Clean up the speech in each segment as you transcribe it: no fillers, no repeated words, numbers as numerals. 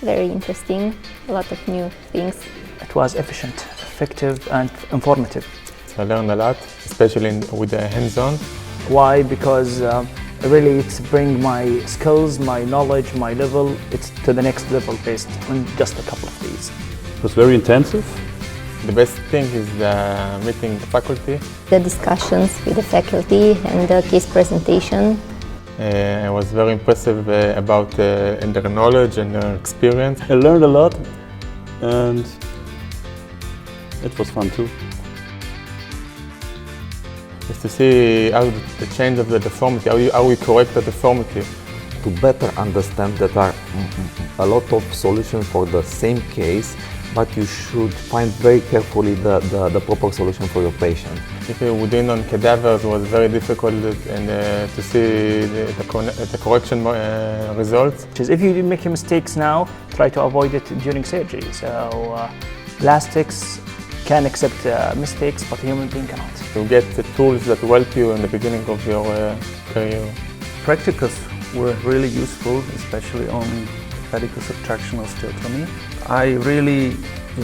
Very interesting, a lot of new things. It was efficient, effective and informative. So I learned a lot, especially with the hands-on. Why? Because really it's bring my skills, my knowledge, my level, it's to the next level based on just a couple of days. It was very intensive. The best thing is meeting the faculty. The discussions with the faculty and the case presentation. I was very impressive about their knowledge and their experience. I learned a lot and it was fun too. Just to see how the change of the deformity, how we correct the deformity. To better understand that there are a lot of solutions for the same case, but you should find very carefully the proper solution for your patient. If we did on cadavers, it was very difficult and to see the correction results. If you make mistakes now, try to avoid it during surgery. So plastics can accept mistakes, but a human being cannot. You get the tools that will help you in the beginning of your career. Practicals were really useful, especially on pedicle subtraction osteotomy. I really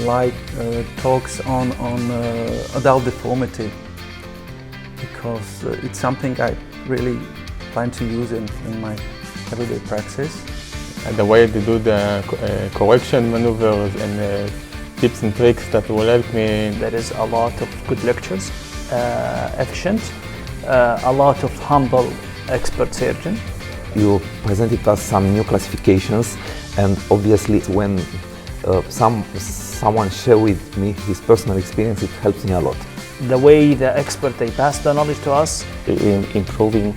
like talks on adult deformity because it's something I really plan to use in my everyday practice. And the way they do the correction maneuvers and tips and tricks that will help me. There is a lot of good lectures, efficient, a lot of humble expert surgeon. You presented us some new classifications, and obviously when someone shares with me his personal experience, it helps me a lot. The way the expert they pass the knowledge to us, improving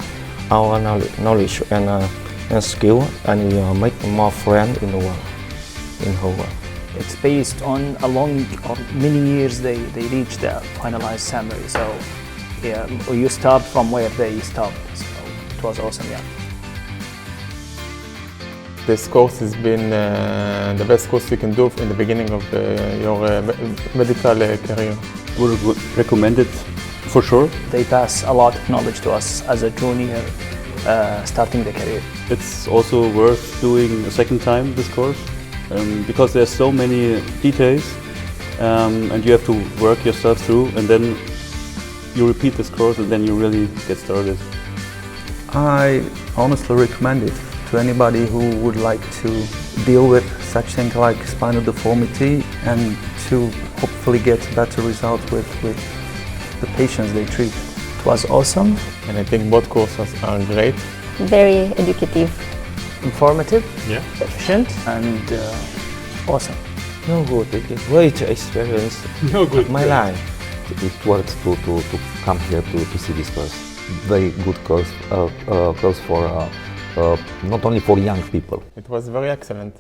our knowledge and skill, and we make more friends in the world, in the whole world. It's based on a long or many years they reach the finalized summary. So yeah, you start from where they stopped. So it was awesome, yeah. This course has been the best course you can do in the beginning of your medical career. Would recommend it for sure. They pass a lot of knowledge to us as a junior starting the career. It's also worth doing a second time this course because there's so many details and you have to work yourself through, and then you repeat this course and then you really get started. I honestly recommend it to anybody who would like to deal with such things like spinal deformity and to hopefully get better results with the patients they treat. It was awesome. And I think both courses are great. Very educative. Informative, yeah, efficient and awesome. No good, it is great experience of my life. It works to come here to see this course. Very good course for not only for young people. It was very excellent.